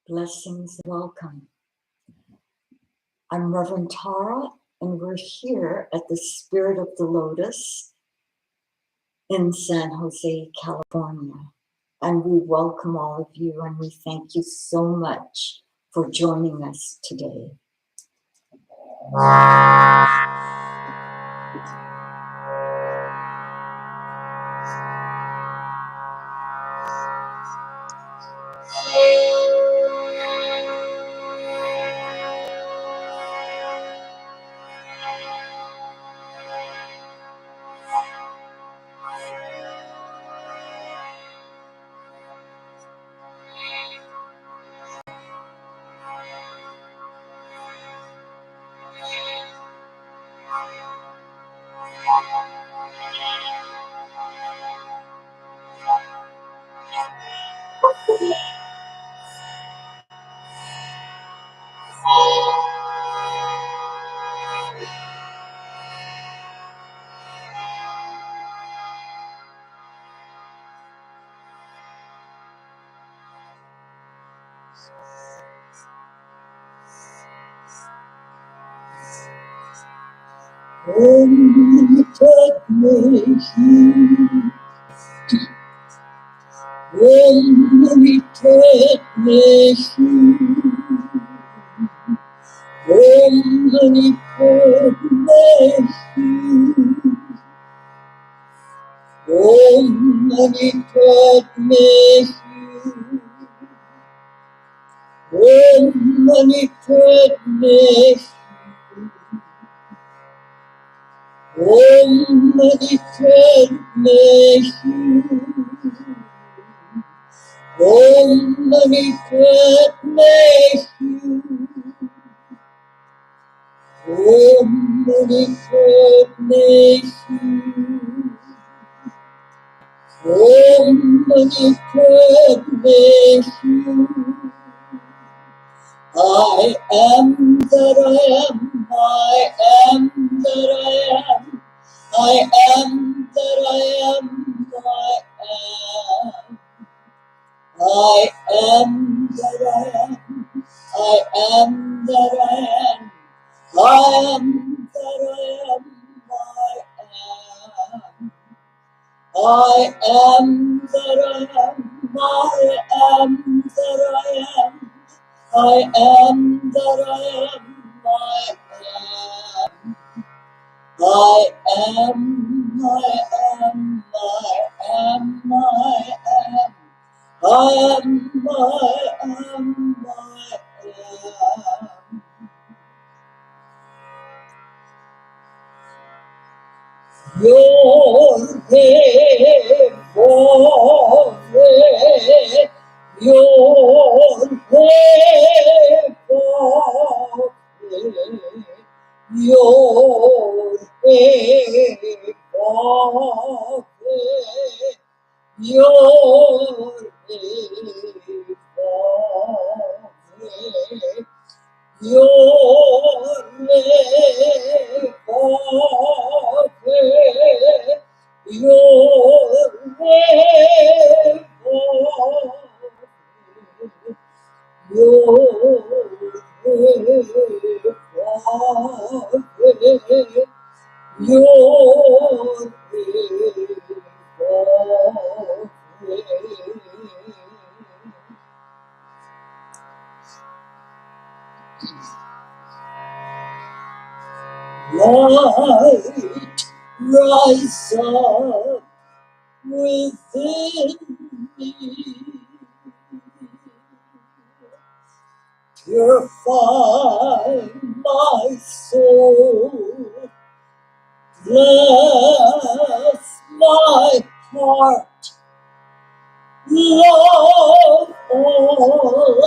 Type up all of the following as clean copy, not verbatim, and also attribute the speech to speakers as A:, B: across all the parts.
A: Blessings, welcome. I'm Reverend Tara, and we're here at the Spirit of the Lotus in San Jose, California. And we welcome all of you, and we thank you so much for joining us today. Only take me here. Only take me here. Only take me here. Only take me here. Only take me here. Om Mani Padme Hum. Om Mani Padme Hum. Om Mani Padme Hum. Om Mani Padme Hum. I am that I am. I am that I am. I am that I am, I am that I am, I am that I am, I am that I am, I am that I am, I am that I am, I am that I am, I am. I am, I am, I am, I am, I am, I am, I am. Your head, your head, your head, your head, your head, your name, your name, light rise up within me, purify my soul, bless my heart, love all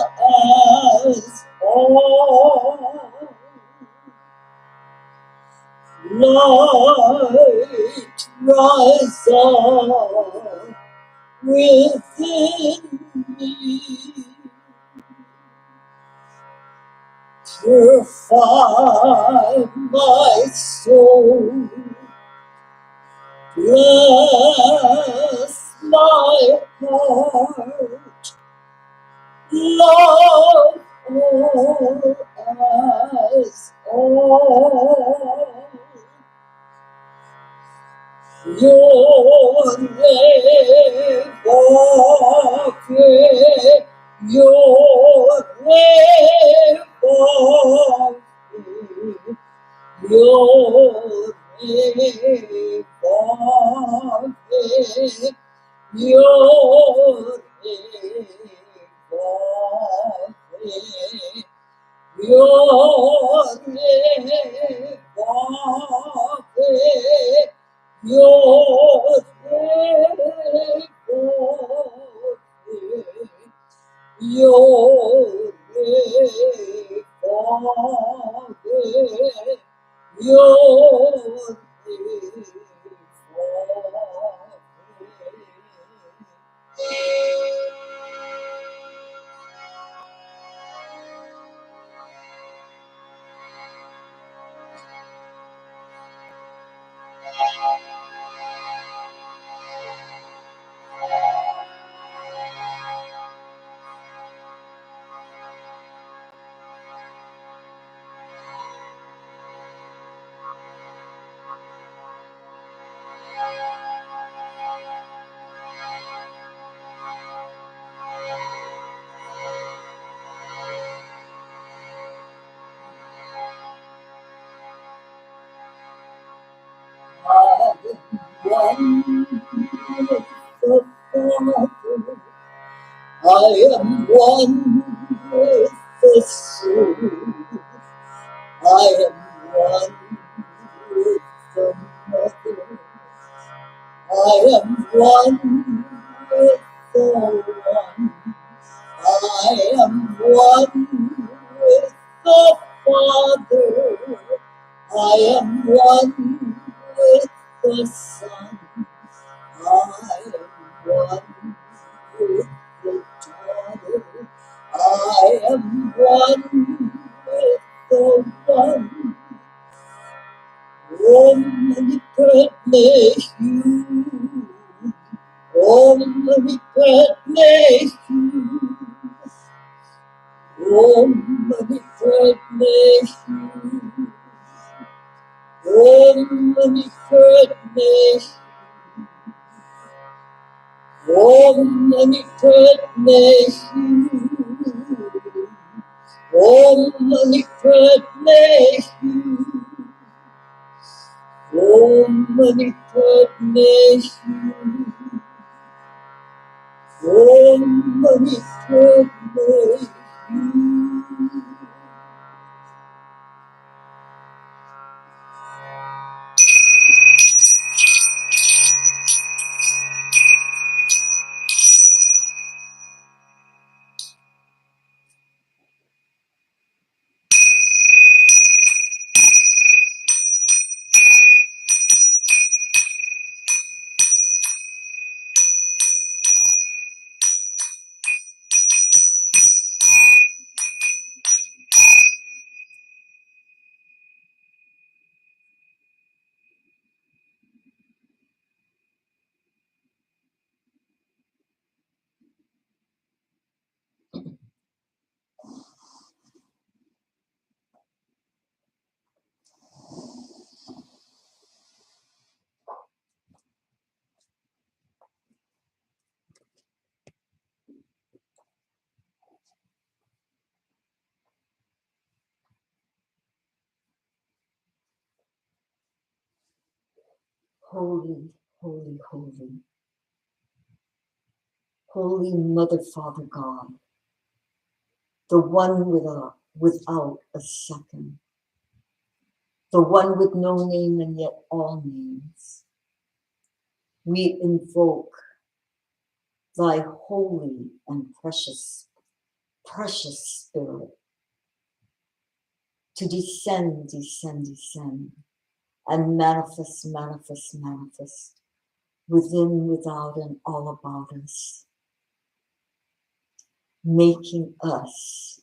A: as all. Light rise up within me, purify my soul, bless Bless my heart, love all as all. Your name, your name, your name, your name, your name, your name, your name, your I am one with the soul. I am one with the mother. I am one with the one. I am one with the Father. I am one with the Son. I am one with the daughter. I am one with the one. Holy, holy, holy. Holy Mother, Father God, the one without a second, the one with no name and yet all names. We invoke thy holy and precious, precious Spirit to descend, descend, descend, and manifest, manifest, manifest within, without, and all about us, making us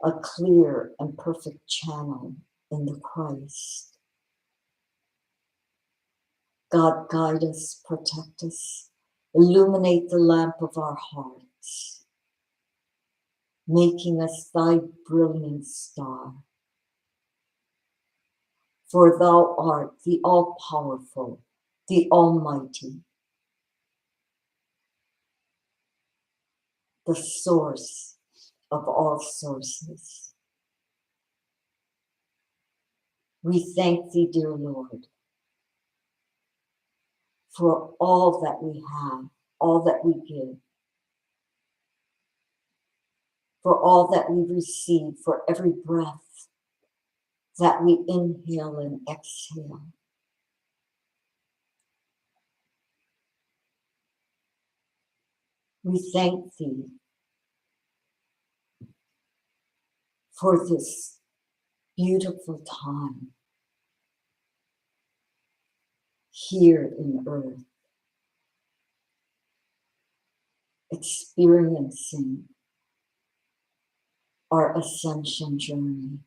A: a clear and perfect channel in the Christ. God, guide us, protect us, illuminate the lamp of our hearts, making us thy brilliant star. For thou art the all-powerful, the almighty, the source of all sources. We thank thee, dear Lord, for all that we have, all that we give, for all that we receive, for every breath that we inhale and exhale. We thank thee for this beautiful time here in earth, experiencing our ascension journey.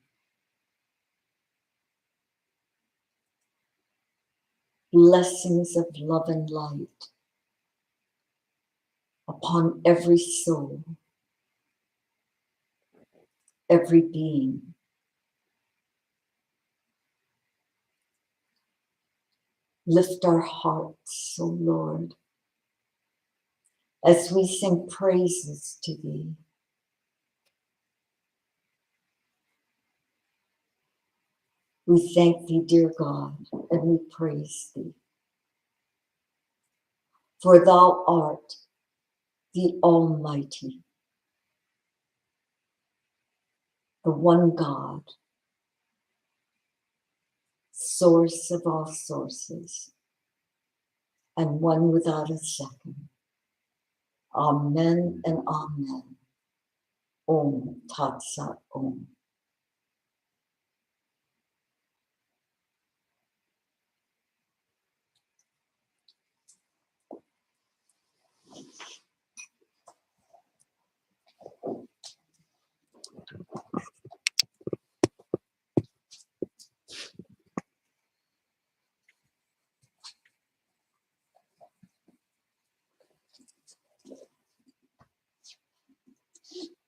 A: Blessings of love and light upon every soul, every being. Lift our hearts, O Lord, as we sing praises to thee. We thank thee, dear God, and we praise thee. For thou art the Almighty, the one God, source of all sources, and one without a second. Amen and amen. Om Tat Sat Om.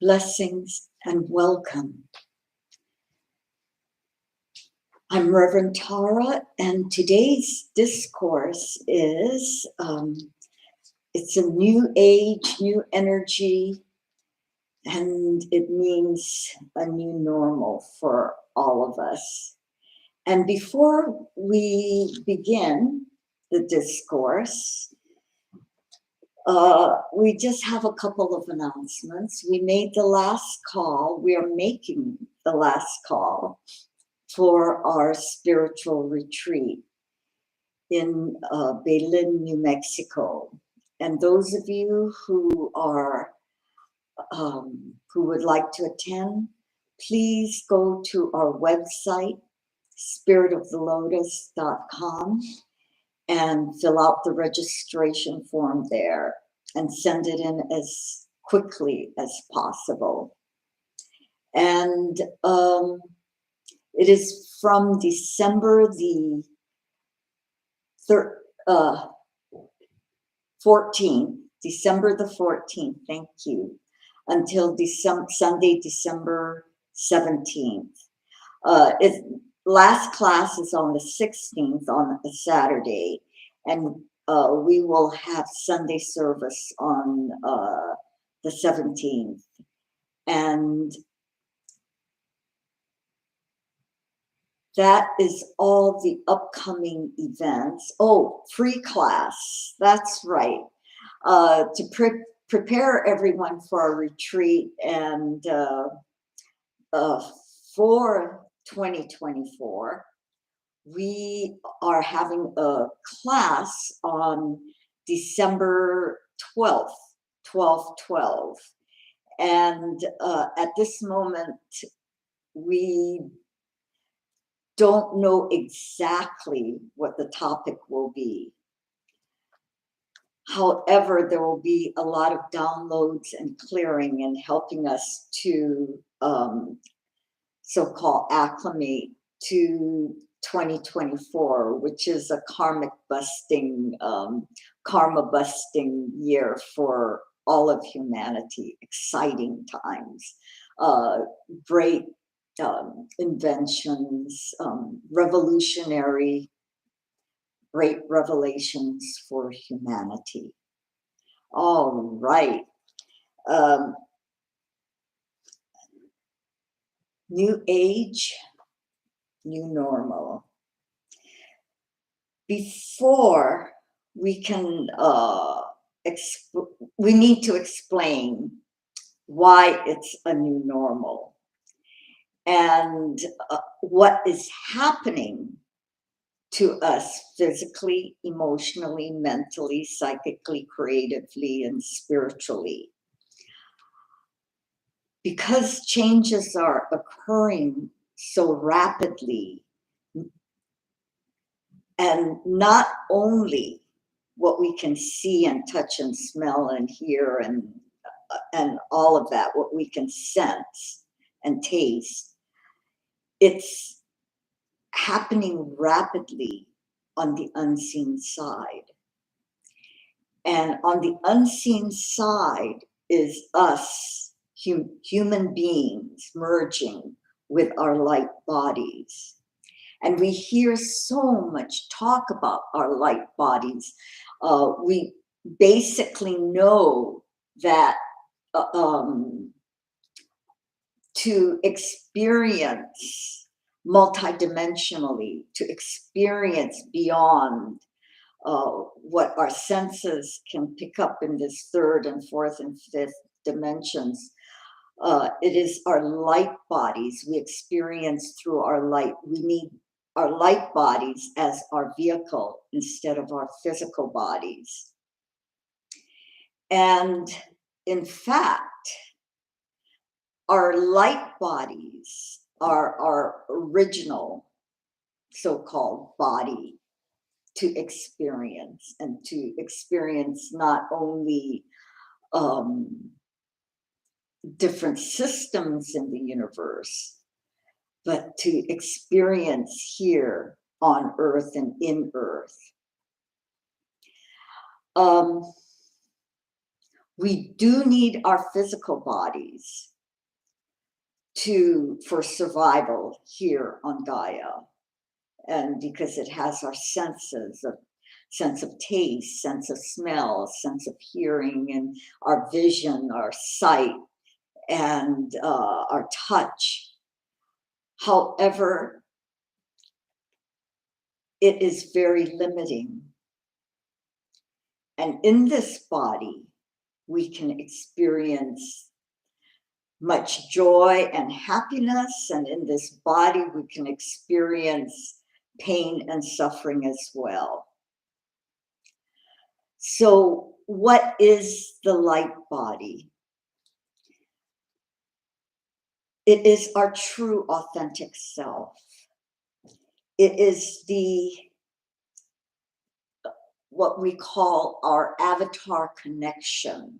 A: Blessings and welcome. I'm Reverend Tara, and today's discourse is, it's a new age, new energy, and it means a new normal for all of us. And before we begin the discourse, we just have a couple of announcements. We made the last call. We are making the last call for our spiritual retreat in Belen, New Mexico. And those of you who are who would like to attend, please go to our website, spiritofthelotus.com, and fill out the registration form there and send it in as quickly as possible. And it is from December the 14th, December the 14th, thank you, until Sunday, December 17th. Last class is on the 16th, on a Saturday, and we will have Sunday service on the 17th. And that is all the upcoming events. Oh, free class, that's right. To prepare everyone for our retreat and for 2024, we are having a class on December 12th, 12/12. And at this moment, we don't know exactly what the topic will be. However, there will be a lot of downloads and clearing and helping us to so-called acclimate to 2024, which is a karma busting year for all of humanity. Exciting times, great inventions, revolutionary, great revelations for humanity. All right. New age, new normal. Before we can, we need to explain why it's a new normal and what is happening to us physically, emotionally, mentally, psychically, creatively, and spiritually. Because changes are occurring so rapidly, and not only what we can see and touch and smell and hear and all of that, what we can sense and taste, it's happening rapidly on the unseen side. And on the unseen side is us, human beings, merging with our light bodies. And we hear so much talk about our light bodies. We basically know that to experience multidimensionally, to experience beyond what our senses can pick up in this third and fourth and fifth dimensions. It is our light bodies we experience through our light. We need our light bodies as our vehicle instead of our physical bodies. And in fact, our light bodies are our original so-called body to experience, and to experience not only different systems in the universe, but to experience here on Earth and in Earth. We do need our physical bodies for survival here on Gaia, and because it has our senses of sense of taste, sense of smell, sense of hearing, and our vision, our sight, and our touch. However, it is very limiting. And in this body, we can experience much joy and happiness. And in this body, we can experience pain and suffering as well. So what is the light body? It is our true authentic self. It is what we call our avatar connection.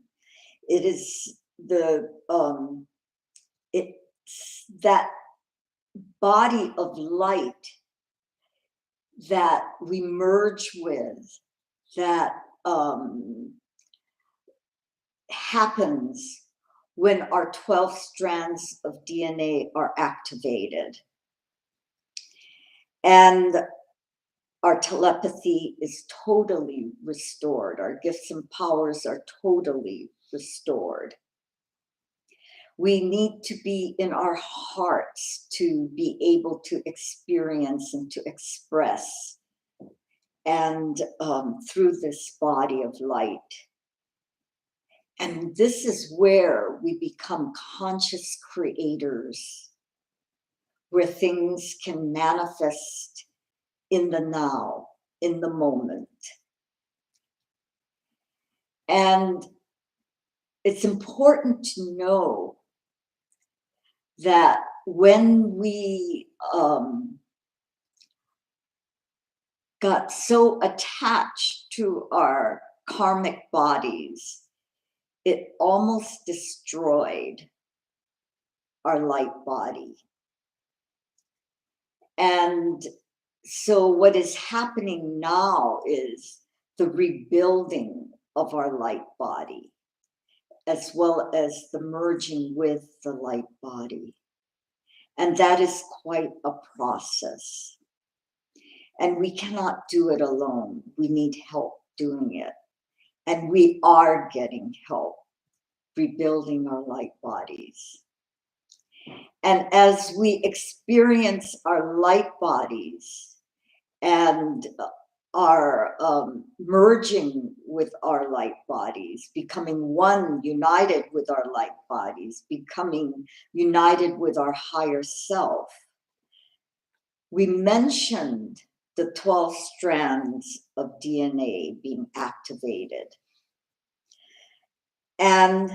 A: It is it's that body of light that we merge with, that happens when our 12 strands of DNA are activated. And our telepathy is totally restored. Our gifts and powers are totally restored. We need to be in our hearts to be able to experience and to express, and through this body of light. And this is where we become conscious creators, where things can manifest in the now, in the moment. And it's important to know that when we got so attached to our karmic bodies, it almost destroyed our light body. And So what is happening now is the rebuilding of our light body, as well as the merging with the light body. And that is quite a process. And we cannot do it alone. We need help doing it. And we are getting help rebuilding our light bodies. And as we experience our light bodies and are merging with our light bodies, becoming one, united with our light bodies, becoming united with our higher self. We mentioned the 12 strands of DNA being activated. And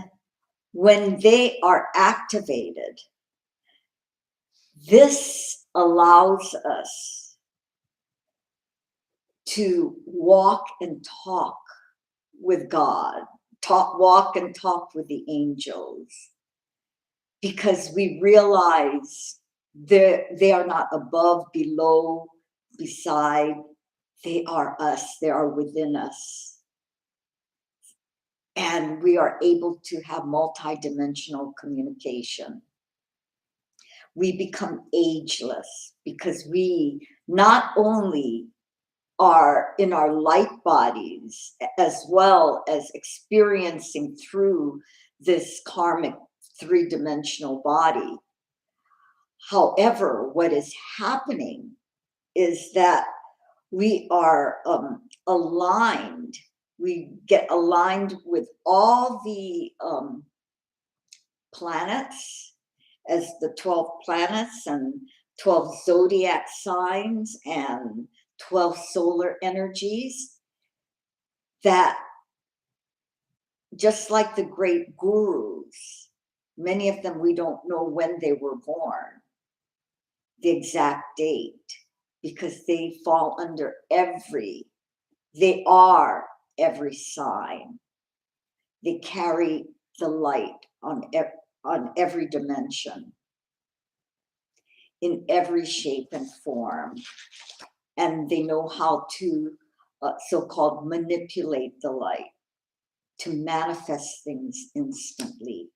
A: when they are activated, this allows us to walk and talk with God, walk and talk with the angels, because we realize they are not above, below, beside. They are us. They are within us. And we are able to have multidimensional communication. We become ageless because we not only are in our light bodies, as well as experiencing through this karmic three-dimensional body. However, what is happening is that we are aligned. We get aligned with all the planets, as the 12 planets and 12 zodiac signs and 12 solar energies, that just like the great gurus, many of them we don't know when they were born, the exact date, because they fall under they are every sign. They carry the light on every dimension, in every shape and form. And they know how to so-called manipulate the light to manifest things instantly.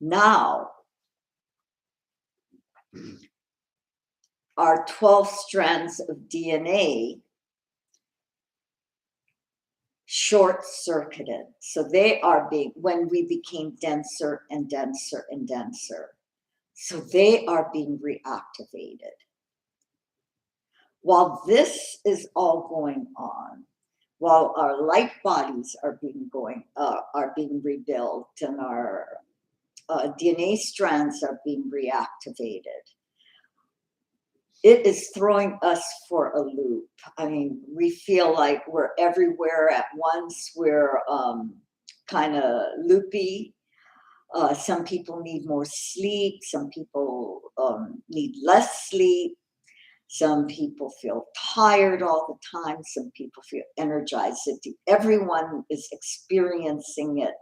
A: Now, our 12 strands of DNA short-circuited. So they are when we became denser and denser and denser. So they are being reactivated. While this is all going on, while our light bodies are being rebuilt and our DNA strands are being reactivated, it is throwing us for a loop. I mean, we feel like we're everywhere at once. We're kind of loopy. Some people need more sleep. Some people need less sleep. Some people feel tired all the time. Some people feel energized. Everyone is experiencing it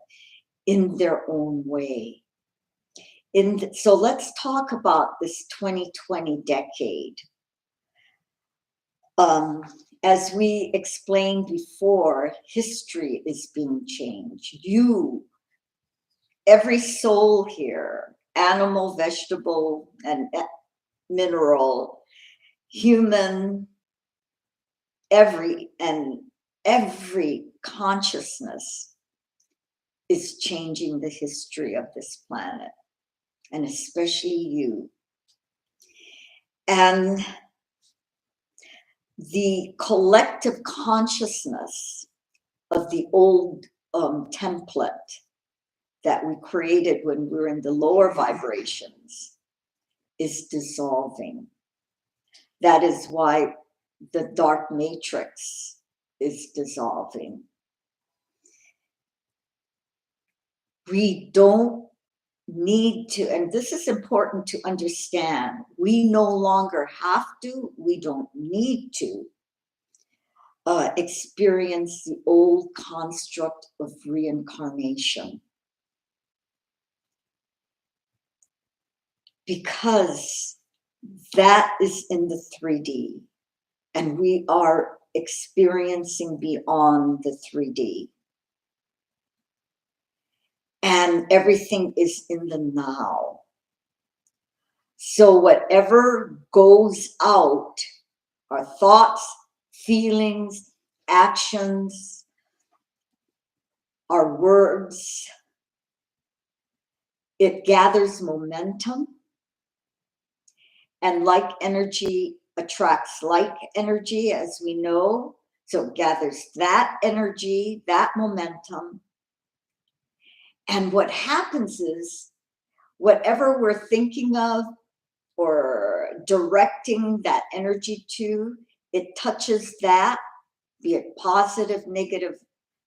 A: in their own way. So let's talk about this 2020 decade. As we explained before, history is being changed. Every soul here, animal, vegetable, and mineral, human, every consciousness is changing the history of this planet, and especially you. And the collective consciousness of the old template that we created when we were in the lower vibrations is dissolving. That is why the dark matrix is dissolving. We don't need to, and this is important to understand, we no longer have to, we don't need to experience the old construct of reincarnation. Because that is in the 3D. And we are experiencing beyond the 3D. And everything is in the now. So whatever goes out, our thoughts, feelings, actions, our words, it gathers momentum. And like energy attracts like energy, as we know. So it gathers that energy, that momentum. And what happens is, whatever we're thinking of or directing that energy to, it touches that, be it positive, negative,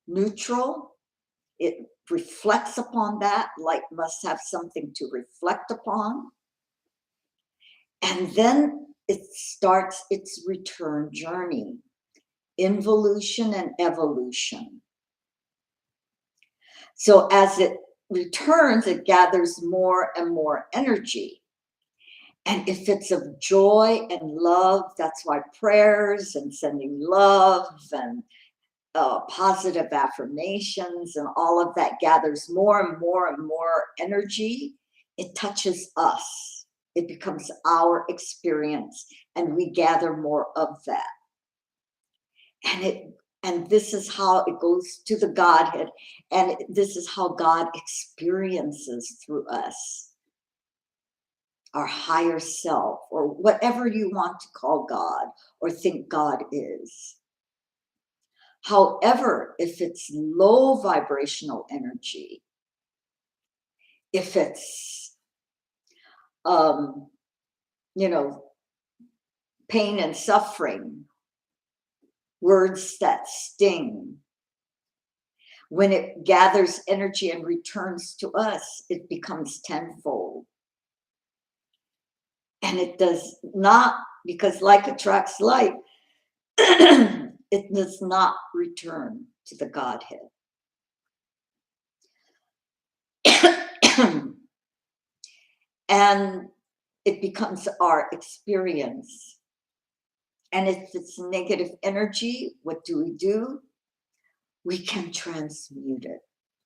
A: neutral. It reflects upon that. Light must have something to reflect upon. And then it starts its return journey, involution and evolution. So as it returns, it gathers more and more energy. And if it's of joy and love, that's why prayers and sending love and positive affirmations and all of that gathers more and more and more energy. It touches us. It becomes our experience, and we gather more of that. And this is how it goes to the Godhead, and this is how God experiences through us, our higher self, or whatever you want to call God or think God is. However, if it's low vibrational energy, if it's, pain and suffering, words that sting, when it gathers energy and returns to us, it becomes tenfold. And it does not, because like attracts like, it does not return to the Godhead. And it becomes our experience. And if it's negative energy, what do? We can transmute it.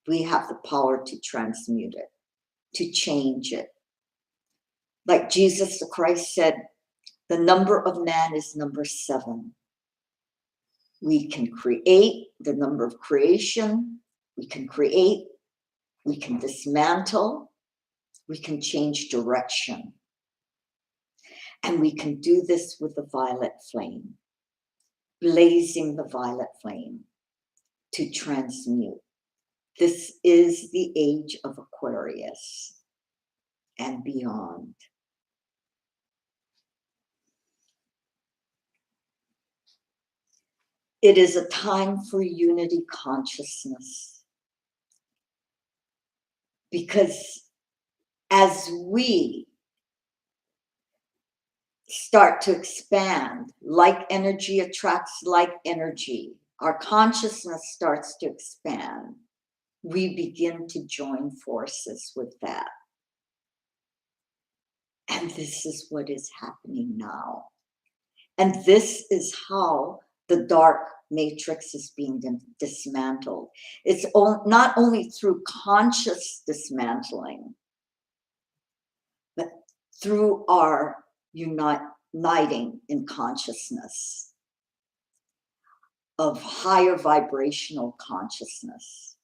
A: We have the power to transmute it, to change it. Like Jesus the Christ said, the number of man is number 7. We can create the number of creation. We can create. We can dismantle. We can change direction. And we can do this with the violet flame, blazing the violet flame to transmute. This is the age of Aquarius and beyond. It is a time for unity consciousness, because as we start to expand, like energy attracts like energy, our consciousness starts to expand, we begin to join forces with that. And this is what is happening now. And this is how the dark matrix is being dismantled. It's not only through conscious dismantling, but through our uniting in consciousness of higher vibrational consciousness.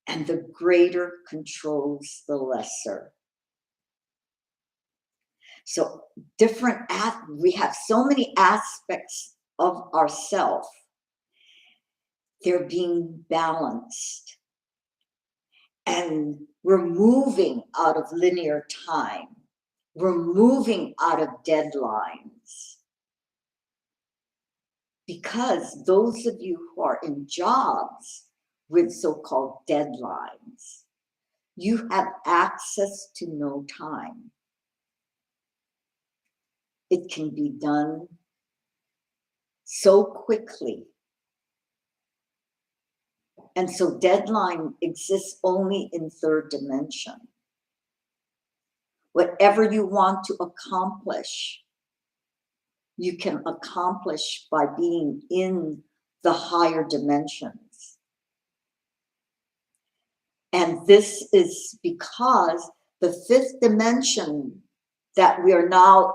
A: And the greater controls the lesser. So we have so many aspects of ourself. They're being balanced. And we're moving out of linear time. We're moving out of deadlines. Because those of you who are in jobs with so-called deadlines, you have access to no time. It can be done so quickly. And so deadline exists only in third dimension. Whatever you want to accomplish, you can accomplish by being in the higher dimensions. And this is because the fifth dimension that we are now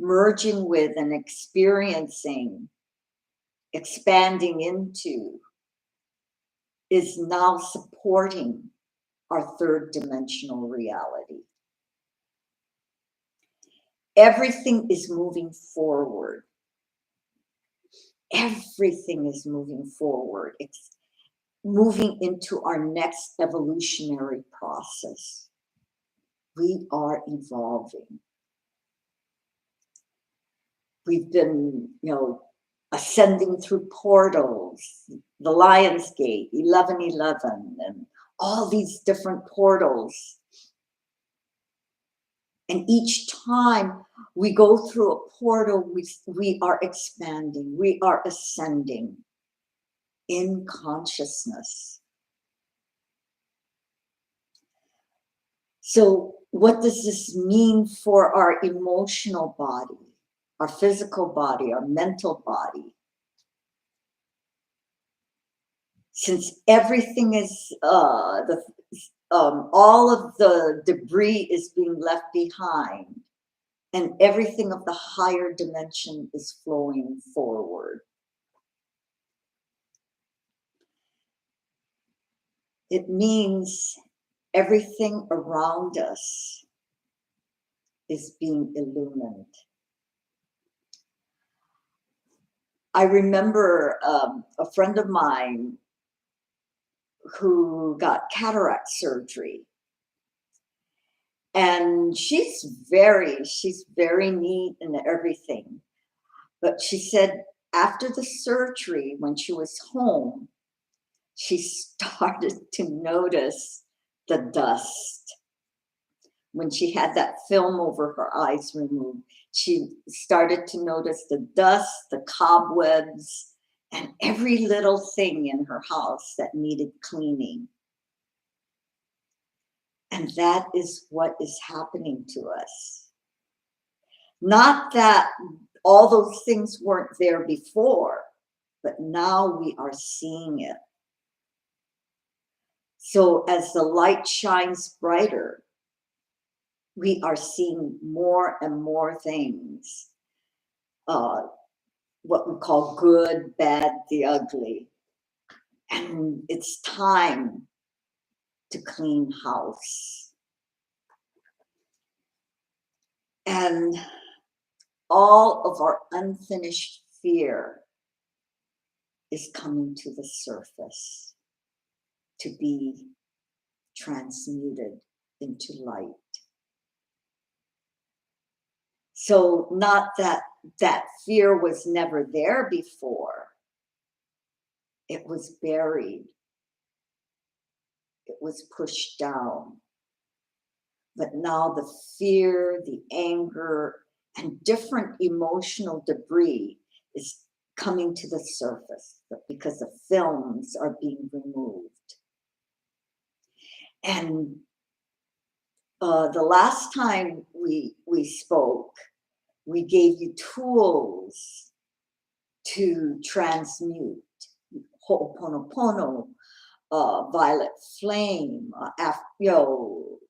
A: merging with and experiencing, expanding into, is now supporting our third dimensional reality. Everything is moving forward. Everything is moving forward. It's moving into our next evolutionary process. We are evolving. We've been, ascending through portals, the Lion's Gate, 1111, and all these different portals. And each time we go through a portal, we are expanding, we are ascending in consciousness. So what does this mean for our emotional body, our physical body, our mental body? Since everything is, all of the debris is being left behind, and everything of the higher dimension is flowing forward. It means everything around us is being illumined. I remember a friend of mine who got cataract surgery. And she's very neat and everything. But she said after the surgery, when she was home, she started to notice the dust. When she had that film over her eyes removed, she started to notice the dust, the cobwebs, and every little thing in her house that needed cleaning. And that is what is happening to us. Not that all those things weren't there before, but now we are seeing it. So as the light shines brighter, we are seeing more and more things. What we call good, bad, the ugly. And it's time to clean house. And all of our unfinished fear is coming to the surface to be transmuted into light. So not that fear was never there before. It was buried. It was pushed down. But now the fear, the anger, and different emotional debris is coming to the surface because the films are being removed. And the last time we spoke, we gave you tools to transmute Ho'oponopono, violet flame,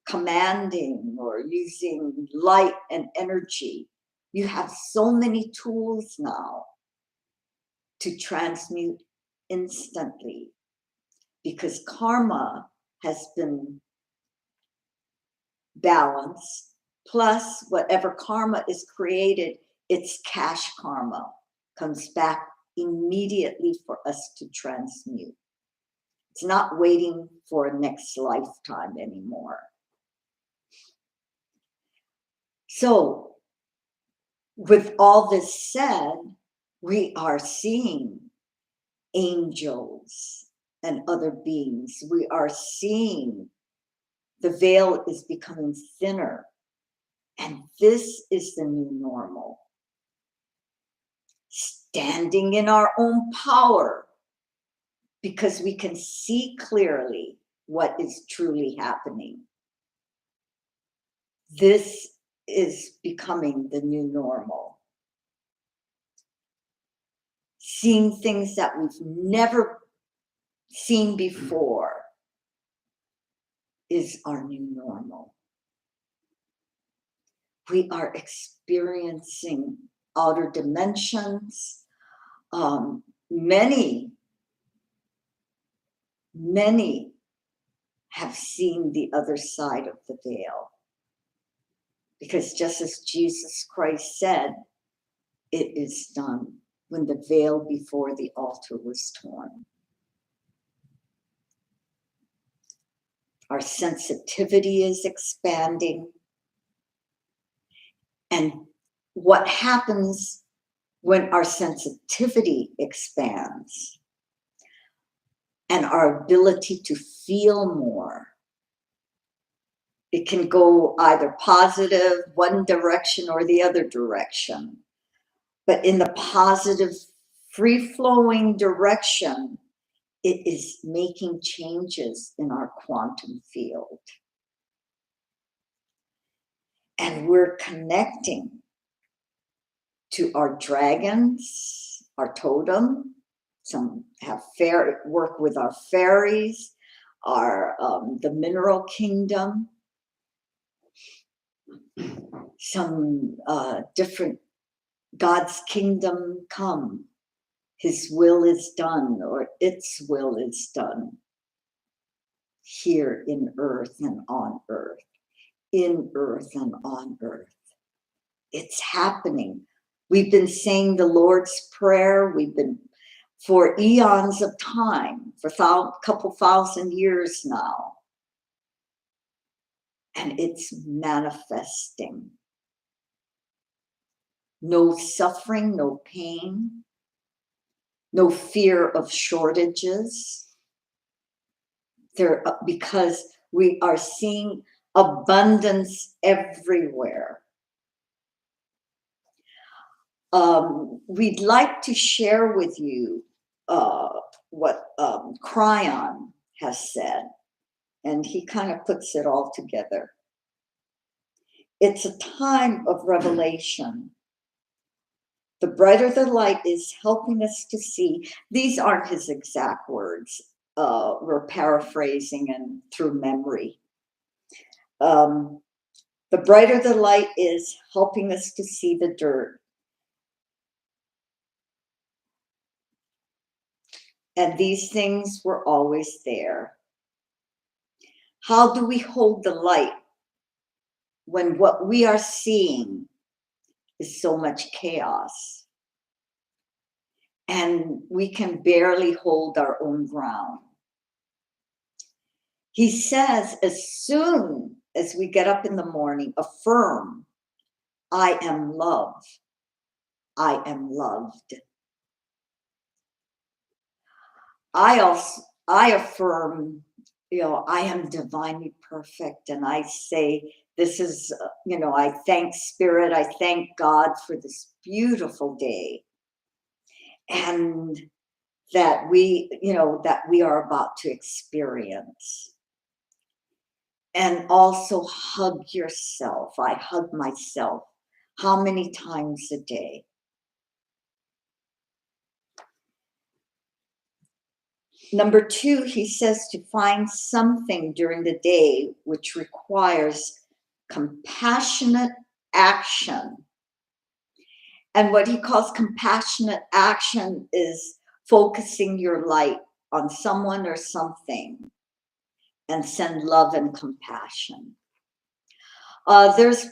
A: commanding or using light and energy. You have so many tools now to transmute instantly because karma has been balanced, plus whatever karma is created, it's cash karma, comes back immediately for us to transmute. It's not waiting for a next lifetime anymore. So, with all this said, we are seeing angels and other beings. We are seeing the veil is becoming thinner. And this is the new normal. Standing in our own power because we can see clearly what is truly happening. This is becoming the new normal. Seeing things that we've never seen before is our new normal. We are experiencing outer dimensions. Many have seen the other side of the veil. Because just as Jesus Christ said, it is done, when the veil before the altar was torn. Our sensitivity is expanding. And what happens when our sensitivity expands and our ability to feel more? It can go either positive, one direction, or the other direction. But in the positive, free-flowing direction, it is making changes in our quantum field. And we're connecting to our dragons, our totem. Some have work with our fairies, our the mineral kingdom. Some different God's kingdom come. His will is done, or its will is done here in earth and on earth, in earth and on earth. It's happening. We've been saying the Lord's Prayer. We've been for eons of time, for a couple thousand years now. And it's manifesting. No suffering, no pain, no fear of shortages. Because we are seeing abundance everywhere. We'd like to share with you what Kryon has said, and he kind of puts it all together. It's a time of revelation. The brighter the light is helping us to see. These aren't his exact words. We're paraphrasing and through memory. The brighter the light is helping us to see the dirt. And these things were always there. How do we hold the light when what we are seeing is so much chaos? And we can barely hold our own ground. He says, as soon as we get up in the morning, affirm, I am love. I am loved. I affirm, I am divinely perfect. And I say, this is, I thank Spirit. I thank God for this beautiful day. And that we are about to experience. And also hug yourself. I hug myself. How many times a day? Number 2, he says to find something during the day which requires compassionate action. And what he calls compassionate action is focusing your light on someone or something and send love and compassion. There's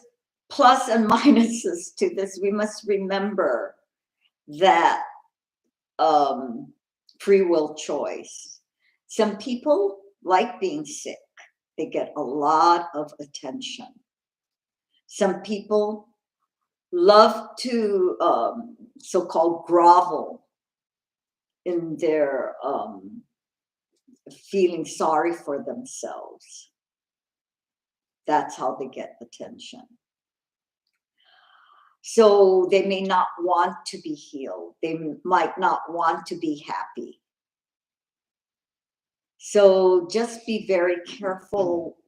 A: plus and minuses to this. We must remember that free will choice. Some people like being sick. They get a lot of attention. Some people love to so-called grovel in their feeling sorry for themselves. That's how they get attention. So they may not want to be healed. They might not want to be happy. So just be very careful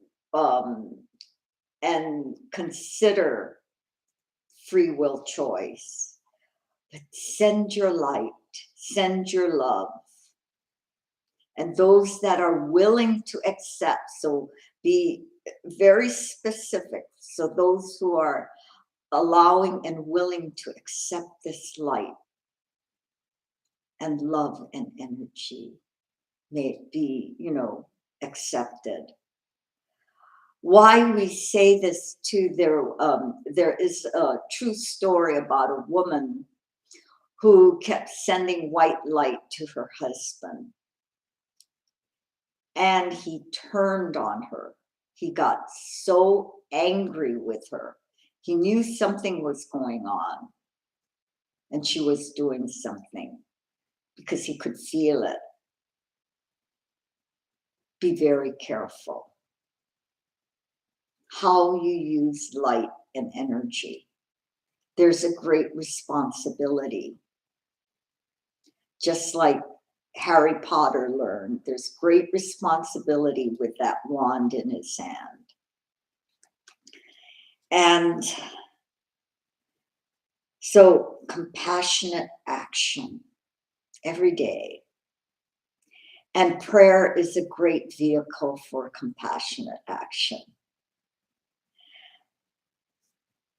A: and consider free will choice. But send your light, send your love. And those that are willing to accept, so be very specific. So those who are allowing and willing to accept this light and love and energy, may it be, accepted. Why we say this too, there is a true story about a woman who kept sending white light to her husband. And he turned on her. He got so angry with her. He knew something was going on and she was doing something because he could feel it. Be very careful how you use light and energy. There's a great responsibility. Just like Harry Potter learned, there's great responsibility with that wand in his hand. And so compassionate action every day. And prayer is a great vehicle for compassionate action.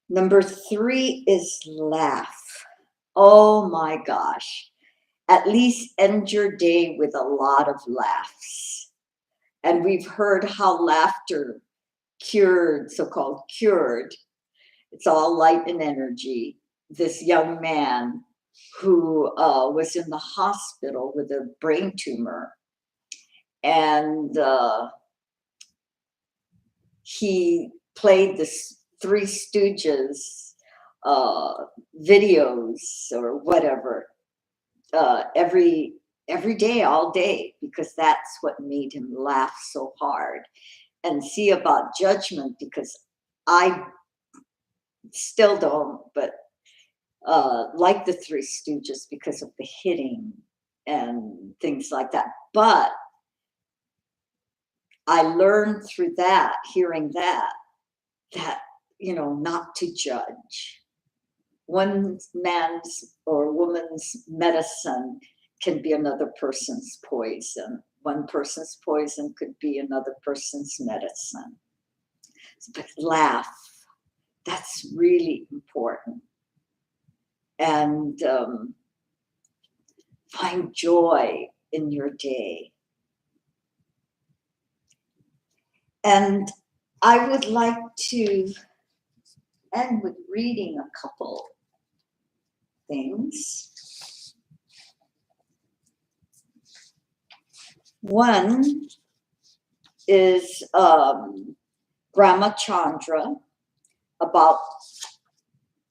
A: Number 3 is laugh. Oh my gosh. At least end your day with a lot of laughs. And we've heard how laughter cured, so-called cured, it's all light and energy, this young man who was in the hospital with a brain tumor. And he played the Three Stooges videos or whatever every day, all day, because that's what made him laugh so hard. And see about judgment, because I still don't, but like the Three Stooges because of the hitting and things like that. But I learned through that, hearing that, not to judge. One man's or woman's medicine can be another person's poison. One person's poison could be another person's medicine. But laugh, that's really important. And find joy in your day. And I would like to end with reading a couple things. One is Ramachandra about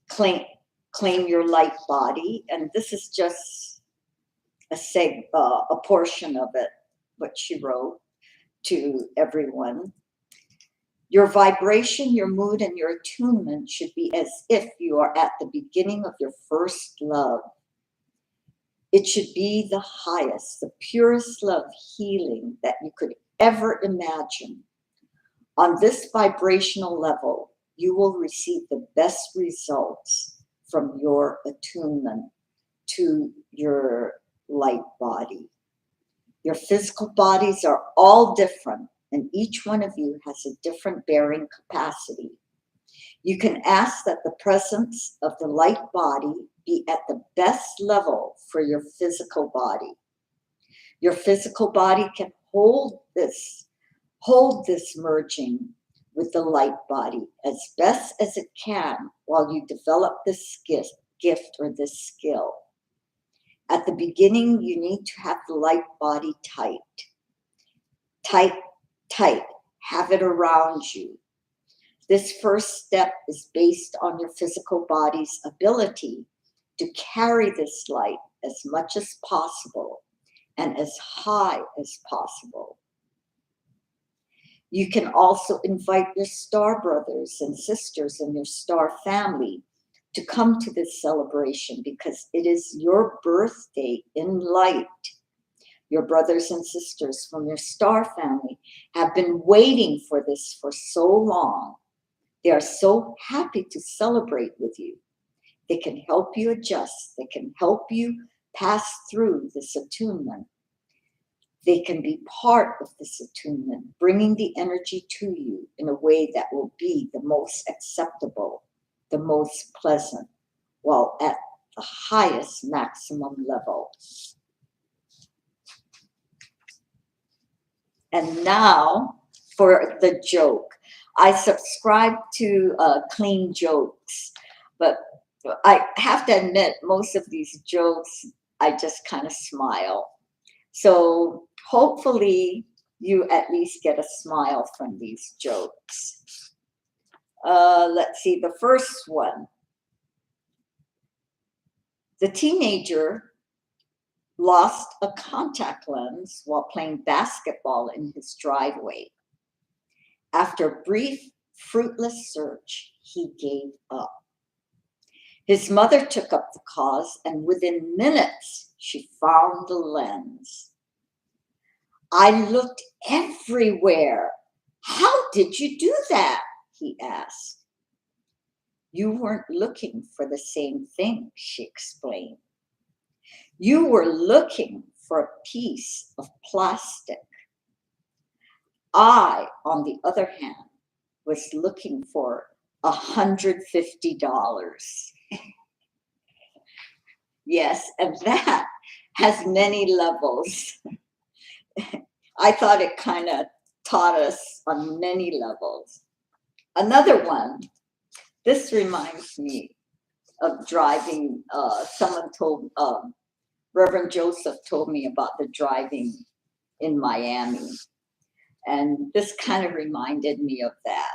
A: claim your light body, and this is just a portion of it, what she wrote to everyone. Your vibration, your mood, and your attunement should be as if you are at the beginning of your first love. It should be the highest, the purest love healing that you could ever imagine. On this vibrational level, you will receive the best results from your attunement to your light body. Your physical bodies are all different, and each one of you has a different bearing capacity. You can ask that the presence of the light body be at the best level for your physical body. Your physical body can hold this merging with the light body as best as it can while you develop this gift or this skill. At the beginning, you need to have the light body tight. Have it around you. This first step is based on your physical body's ability to carry this light as much as possible and as high as possible. You can also invite your star brothers and sisters and your star family to come to this celebration because it is your birthday in light. Your brothers and sisters from your star family have been waiting for this for so long. They are so happy to celebrate with you. They can help you adjust. They can help you pass through this attunement. They can be part of this attunement, bringing the energy to you in a way that will be the most acceptable, the most pleasant, while at the highest maximum level. And now for the joke. I subscribe to Clean Jokes, but I have to admit, most of these jokes, I just kind of smile. So hopefully you at least get a smile from these jokes. Let's see, the first one. The teenager lost a contact lens while playing basketball in his driveway. After a brief, fruitless search, he gave up. His mother took up the cause, and within minutes, she found the lens. I looked everywhere. How did you do that? He asked. You weren't looking for the same thing, she explained. You were looking for a piece of plastic. I, on the other hand, was looking for $150. Yes, and that has many levels. I thought it kind of taught us on many levels. Another one, this reminds me of driving. Someone told, Reverend Joseph told me about the driving in Miami. And this kind of reminded me of that.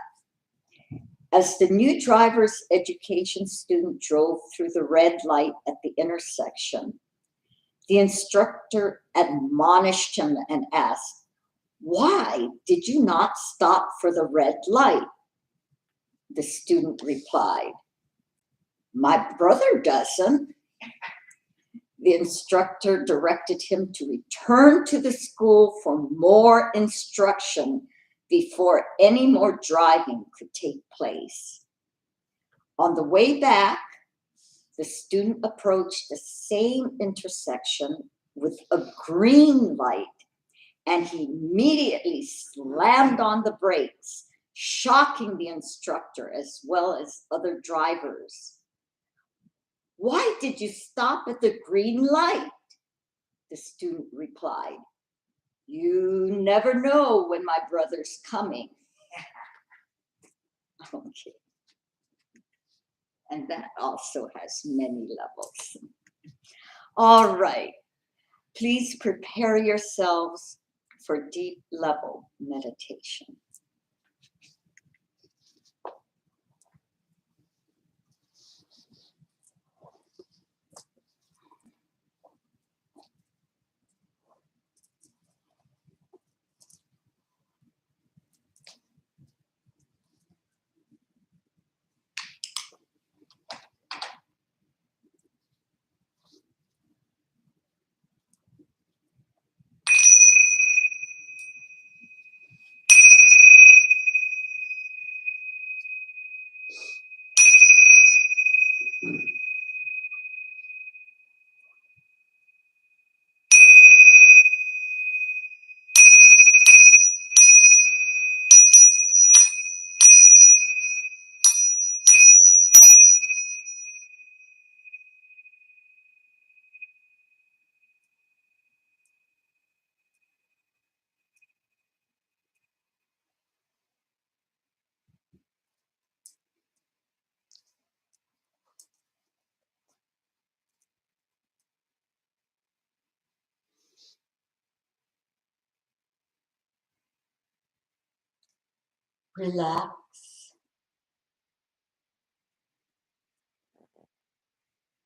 A: As the new driver's education student drove through the red light at the intersection, the instructor admonished him and asked, "Why did you not stop for the red light?" The student replied, "My brother doesn't." The instructor directed him to return to the school for more instruction before any more driving could take place. On the way back, the student approached the same intersection with a green light, and he immediately slammed on the brakes, shocking the instructor as well as other drivers. "Why did you stop at the green light?" The student replied. "You never know when my brother's coming." Okay. And that also has many levels. All right. Please prepare yourselves for deep level meditation. Relax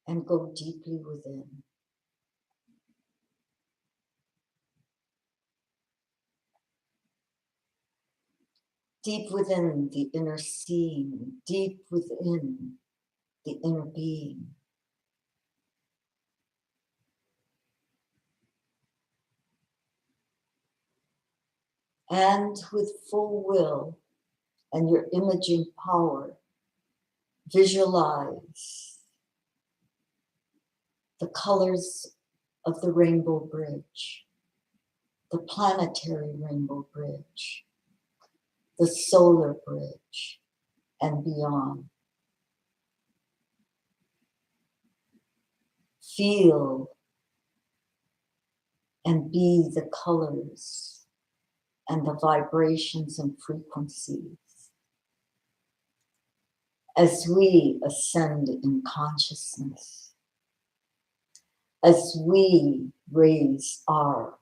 A: and go deeply within. Deep within the inner seeing, deep within the inner being. And with full will and your imaging power, visualize the colors of the Rainbow Bridge, the planetary Rainbow Bridge, the solar bridge, and beyond. Feel and be the colors and the vibrations and frequencies as we ascend in consciousness, as we raise our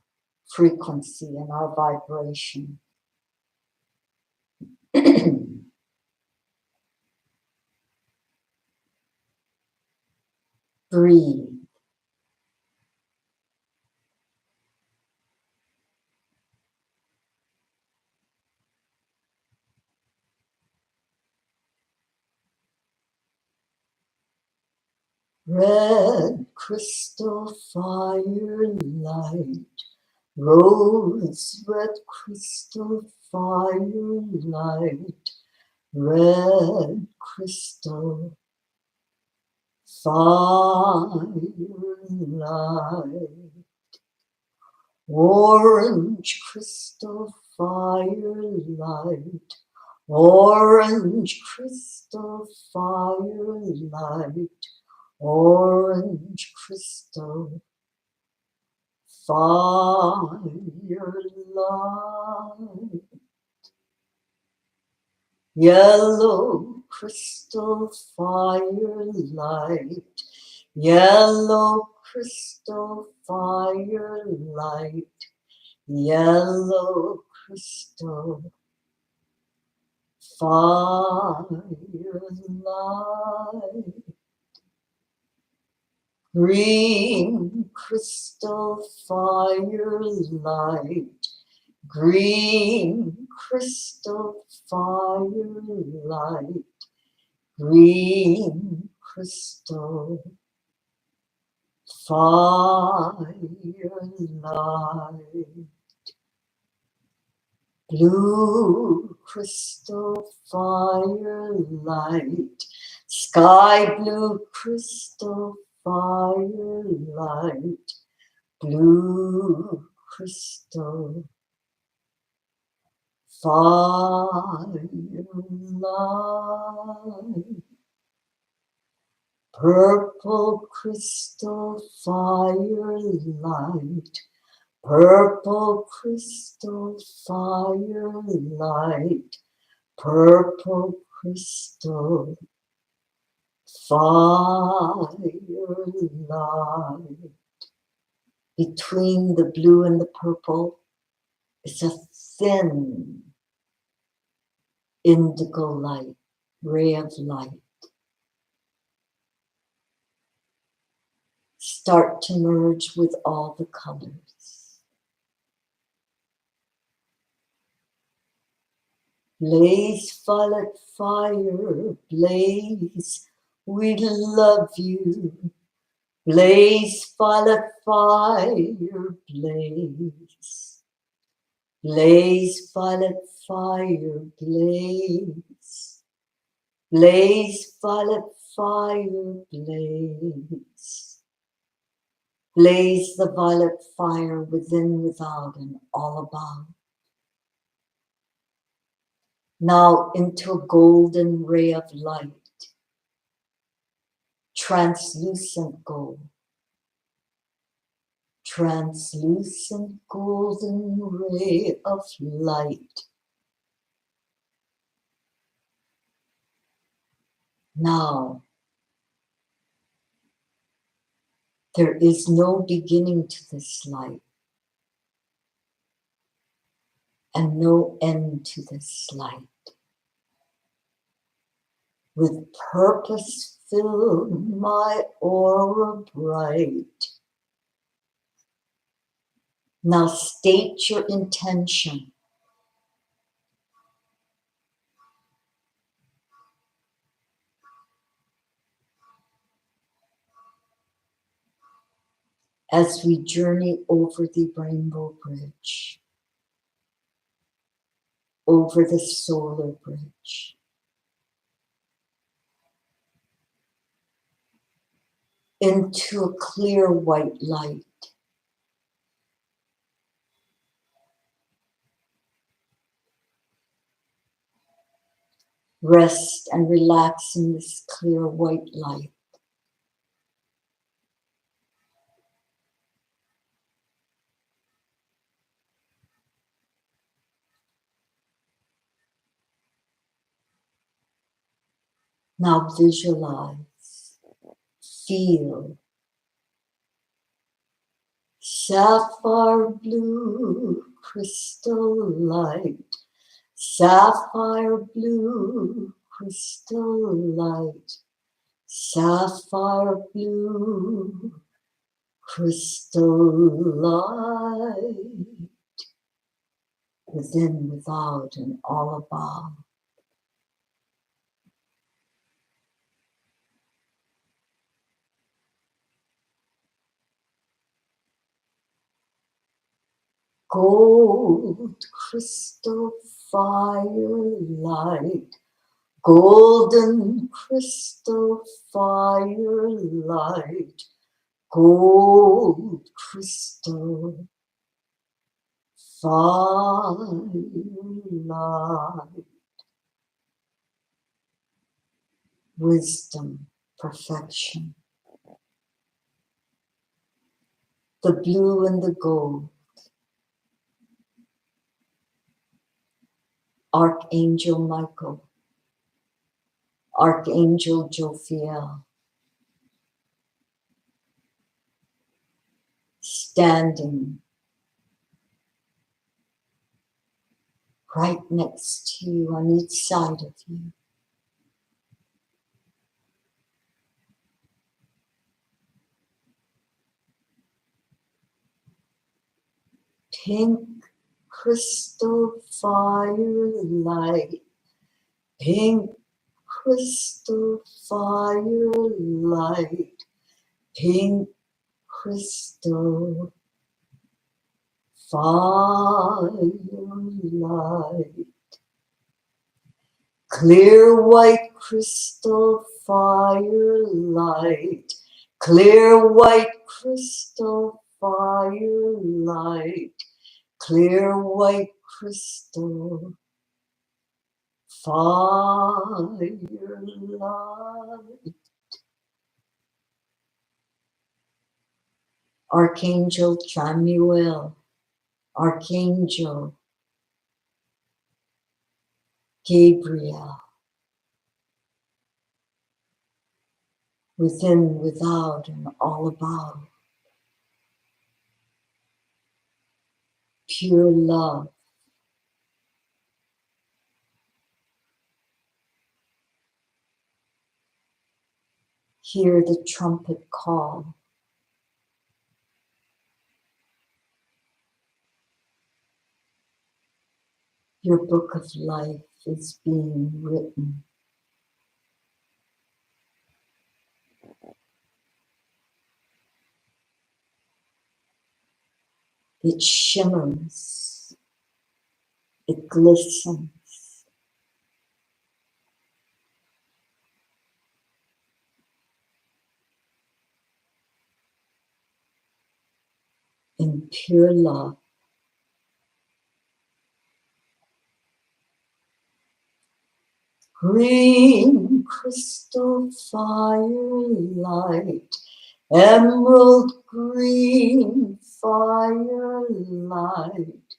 A: frequency and our vibration. Breathe. Red crystal fire light, rose red crystal fire light, red crystal fire light, orange crystal fire light, orange crystal fire light, orange crystal fire light, yellow crystal fire light, yellow crystal fire light, yellow crystal fire light, green crystal fire light, green crystal fire light, green crystal fire light, blue crystal fire light, sky blue crystal fire light, blue crystal fire light, purple crystal fire light, purple crystal fire light, purple crystal fire light. Between the blue and the purple is a thin indigo light, ray of light. Start to merge with all the colors. Blaze, violet fire, blaze, we love you. Blaze, violet fire, blaze. Blaze, violet fire, blaze. Blaze, violet fire, blaze. Blaze the violet fire within, without, and all about. Now into a golden ray of light, translucent gold, translucent golden ray of light. Now, there is no beginning to this light and no end to this light. With purpose fill my aura bright. Now state your intention. As we journey over the Rainbow Bridge, over the solar bridge. Into a clear white light. Rest and relax in this clear white light. Now visualize, feel sapphire blue crystal light, sapphire blue crystal light, sapphire blue crystal light, within, without, and all about. Gold crystal fire light, golden crystal fire light, gold crystal fire light, wisdom, perfection, the blue and the gold, Archangel Michael, Archangel Jophiel, standing right next to you, on each side of you. Pink crystal fire light, pink crystal fire light, pink crystal fire light, clear white crystal fire light, clear white crystal fire light, clear white crystal fire light. Archangel Chamuel, Archangel Gabriel, within, without, and all about. Pure love. Hear the trumpet call. Your book of life is being written. It shimmers. It glistens. In pure love. Green crystal fire light, emerald green fire light,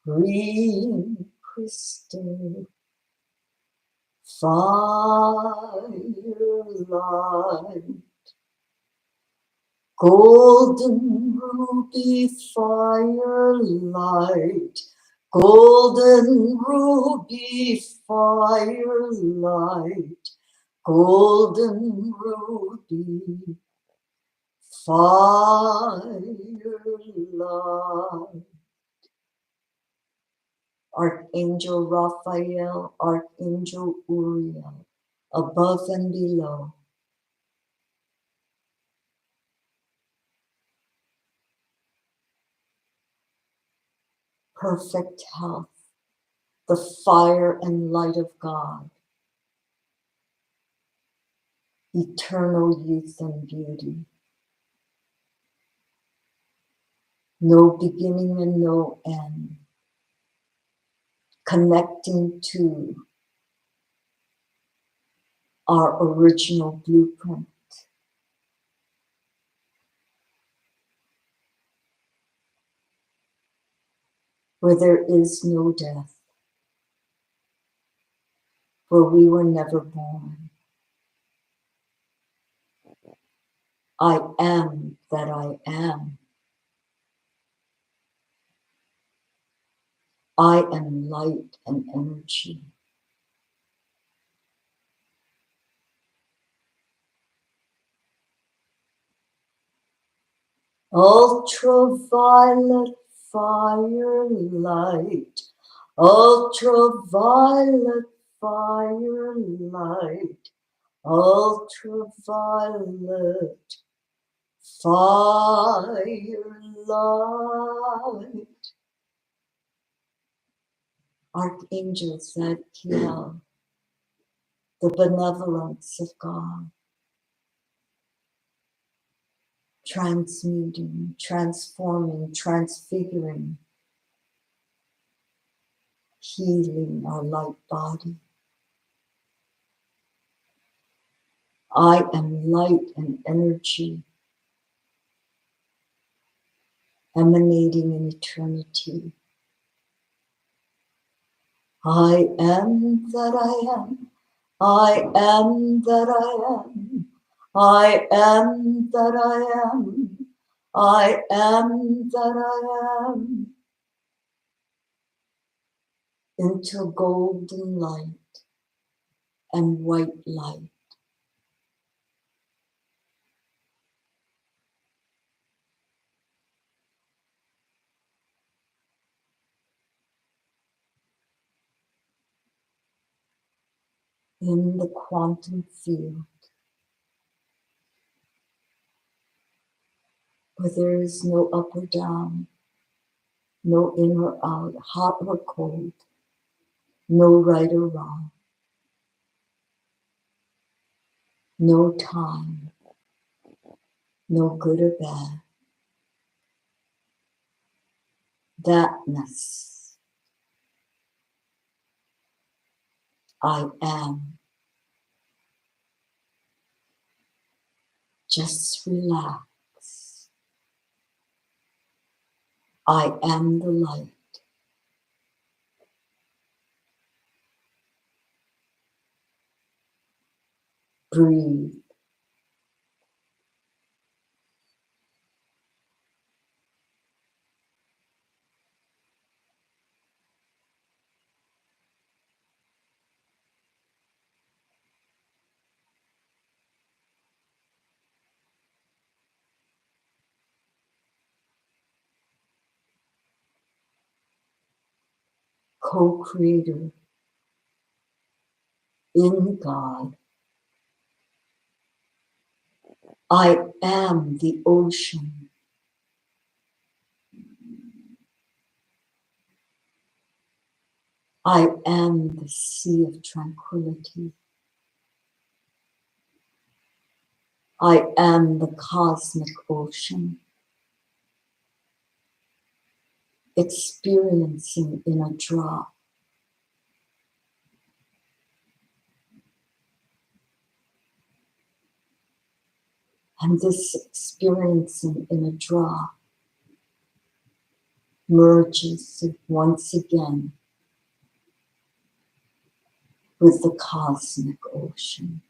A: green crystal fire light, golden ruby fire light, golden ruby fire light, golden ruby fire light. Archangel Raphael, Archangel Uriel, above and below. Perfect health, the fire and light of God, eternal youth and beauty, no beginning and no end, connecting to our original blueprint. Where there is no death, where we were never born. I am that I am. I am light and energy. Ultraviolet fire light, ultraviolet fire light, ultraviolet fire light. Archangel Zadkiel, the benevolence of God, transmuting, transforming, transfiguring, healing our light body. I am light and energy, emanating in eternity. I am that I am. I am that I am. I am that I am. I am that I am. Into golden light and white light. In the quantum field, where there is no up or down, no in or out, hot or cold, no right or wrong, no time, no good or bad. Thatness. I am. Just relax. I am the light. Breathe. Co-creator in God. I am the ocean. I am the sea of tranquility. I am the cosmic ocean, experiencing in a drop. And this experiencing in a drop merges once again with the cosmic ocean.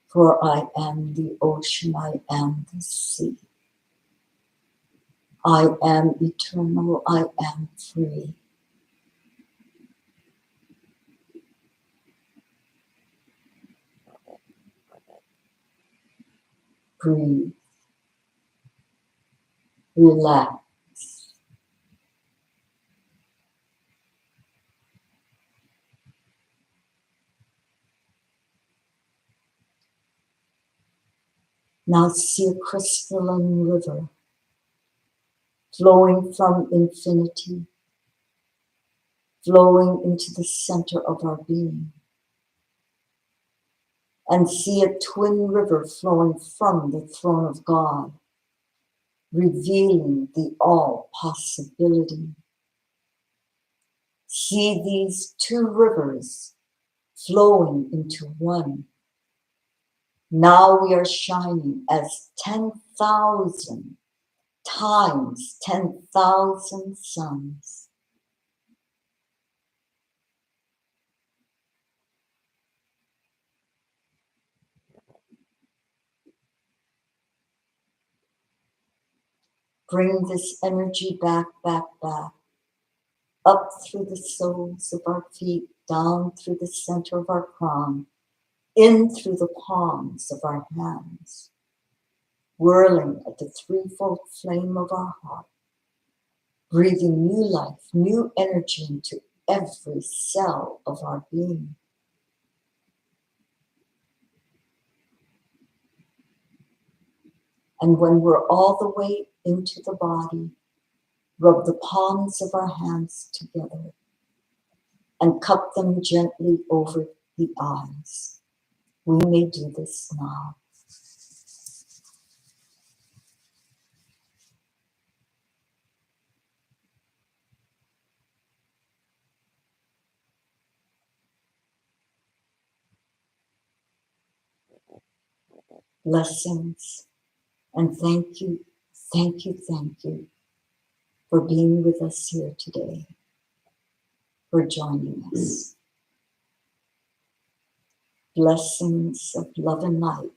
A: For I am the ocean, I am the sea. I am eternal, I am free. Breathe. Relax. Now see a crystalline river flowing from infinity, flowing into the center of our being. And see a twin river flowing from the throne of God, revealing the all possibility. See these two rivers flowing into one. Now we are shining as 10,000 times 10,000 suns. Bring this energy back, up through the soles of our feet, down through the center of our crown, in through the palms of our hands, whirling at the threefold flame of our heart, breathing new life, new energy into every cell of our being. And when we're all the way into the body, rub the palms of our hands together and cup them gently over the eyes. We may do this now. Blessings and thank you for being with us here today, for joining us. Blessings of love and light